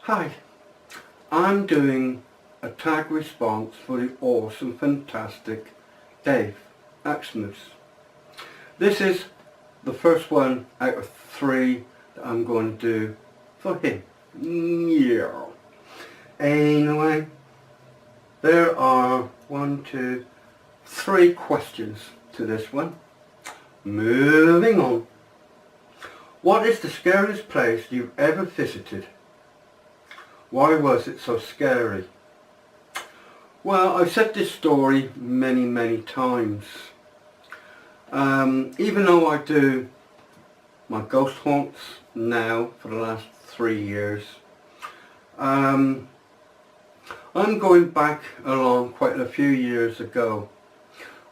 Hi, I'm doing a tag response for the awesome, fantastic Dave Axmus. This is the first one out of 3 that I'm going to do for him. Yeah. Anyway, there are 3 questions to this one. Moving on. What is the scariest place you've ever visited? Why was it so scary? Well, I've said this story many times. Even though I do my ghost haunts now for the last 3 years, I'm going back along quite a few years ago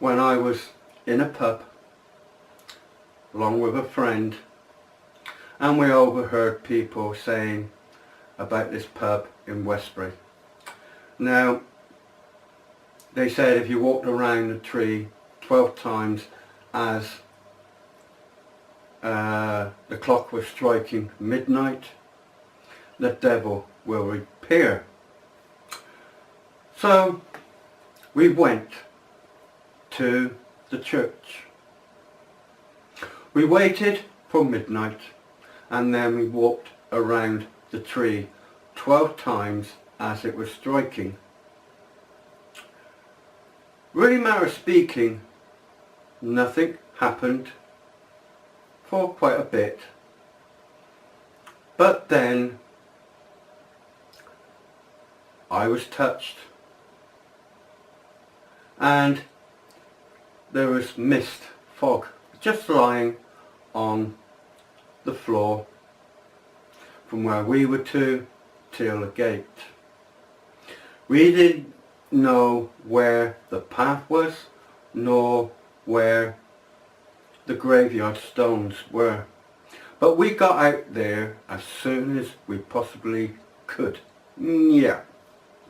when I was in a pub along with a friend, and we overheard people saying about this pub in Westbury. Now, they said if you walked around the tree 12 times as the clock was striking midnight, the devil will appear. So we went to the church. We waited for midnight and then we walked around the tree 12 times as it was striking. Really matter of speaking, nothing happened for quite a bit. But then I was touched and there was mist, fog, just lying on the floor from where we were to till the gate. We didn't know where the path was nor where the graveyard stones were, but we got out there as soon as we possibly could. Yeah.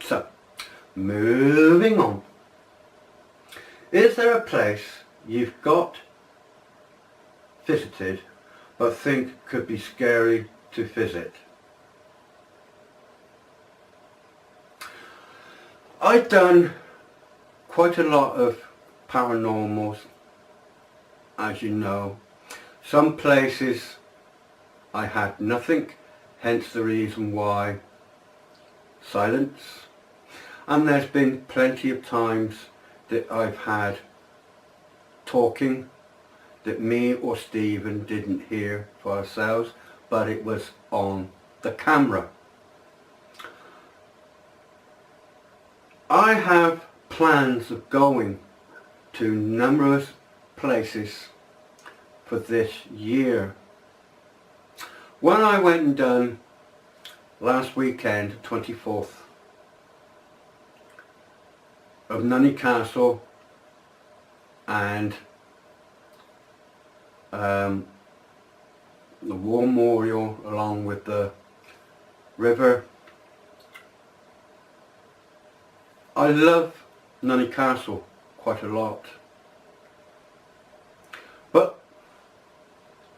So, moving on. Is there a place you've got visited but think could be scary to visit? I've done quite a lot of paranormals, as you know. Some places I had nothing, hence the reason why silence. And there's been plenty of times that I've had talking that me or Stephen didn't hear for ourselves, but it was on the camera. I have plans of going to numerous places for this year. When I went and done last weekend, 24th, of Nunney Castle and the War Memorial along with the river. I love Nunney Castle quite a lot, but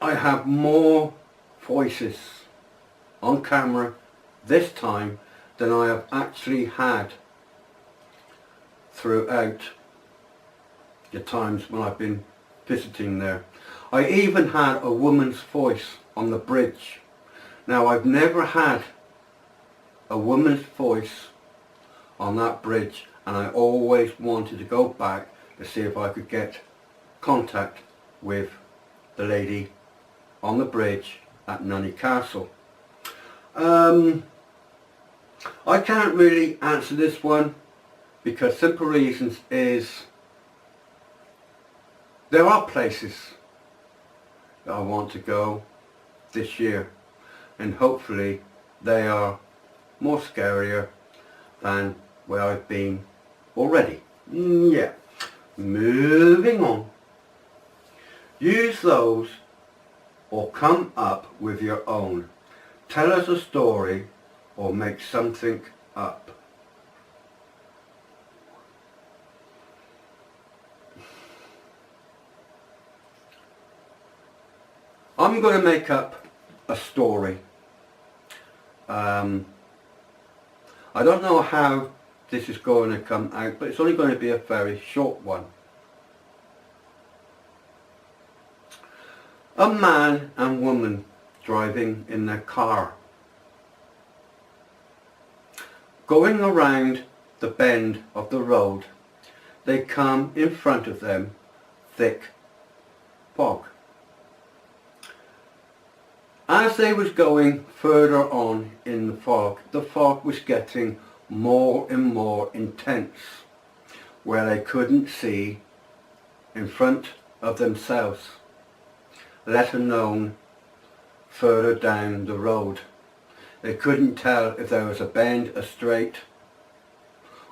I have more voices on camera this time than I have actually had throughout the times when I've been visiting there. I even had a woman's voice on the bridge. Now, I've never had a woman's voice on that bridge, and I always wanted to go back to see if I could get contact with the lady on the bridge at Nunney Castle. I can't really answer this one because simple reasons is there are places that I want to go this year, and hopefully they are more scarier than where I've been already. Yeah. Moving on. Use those or come up with your own. Tell us a story or make something up. I'm going to make up a story I don't know how this is going to come out, but it's only going to be a very short one. A man and woman driving in their car. Going around the bend of the road, they come in front of them thick fog. As they was going further on in the fog was getting more and more intense, where they couldn't see in front of themselves, let alone further down the road. They couldn't tell if there was a bend, a straight,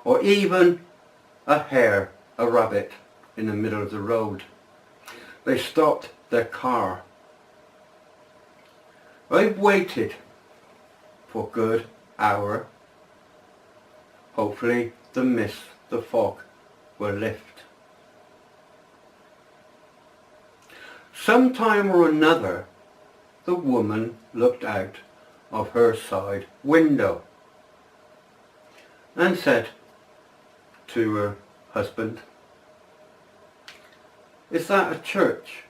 or even a hare, a rabbit in the middle of the road. They stopped their car. I waited for a good hour. Hopefully the mist, the fog will lift. Sometime or another, the woman looked out of her side window and said to her husband, "Is that a church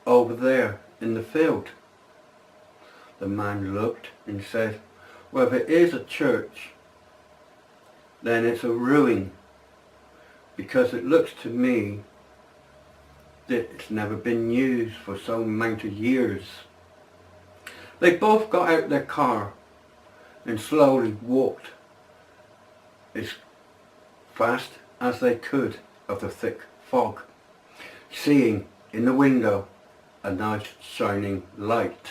over there in the field?" The man looked and said, "Well, if it is a church, then it's a ruin, because it looks to me that it's never been used for so many years." They both got out their car and slowly walked as fast as they could of the thick fog, seeing in the window a nice shining light.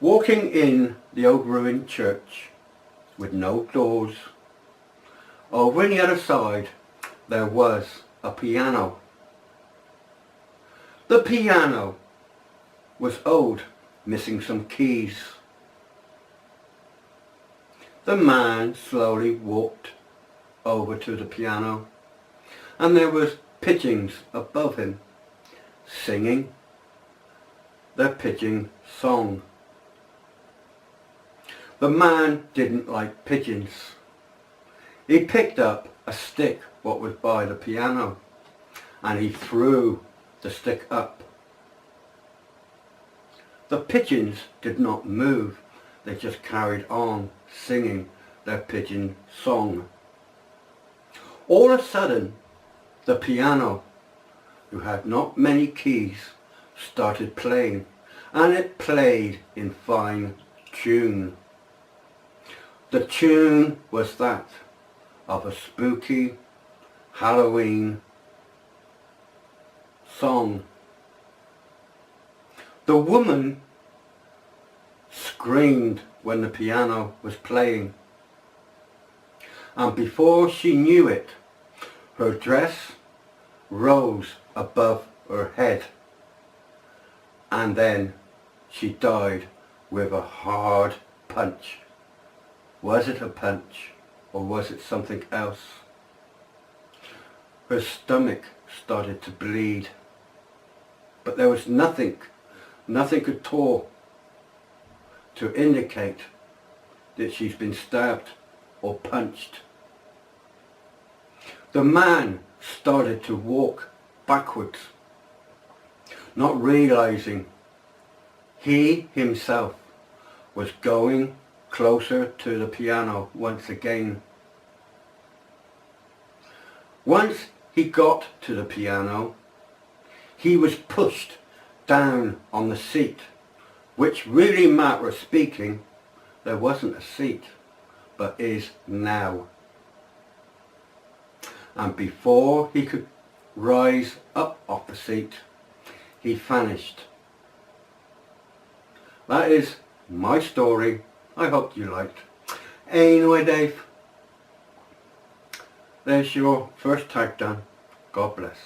Walking in the old ruined church with no doors, over on the other side there was a piano. The piano was old, missing some keys. The man slowly walked over to the piano, and there was pigeons above him singing their pigeon song. The man didn't like pigeons. He picked up a stick what was by the piano, and he threw the stick up. The pigeons did not move, they just carried on singing their pigeon song. All of a sudden, the piano, who had not many keys, started playing, and it played in fine tune. The tune was that of a spooky Halloween song. The woman screamed when the piano was playing, and before she knew it, her dress rose above her head, and then she died with a hard punch. Was it a punch, or was it something else? Her stomach started to bleed, but there was nothing at all to indicate that she's been stabbed or punched. The man started to walk backwards, not realizing he himself was going closer to the piano once again. Once he got to the piano, he was pushed down on the seat, which really, matter of speaking, there wasn't a seat, but is now. And before he could rise up off the seat, he vanished. That is my story. I hope you liked. Anyway, Dave, there's your first tag done. God bless.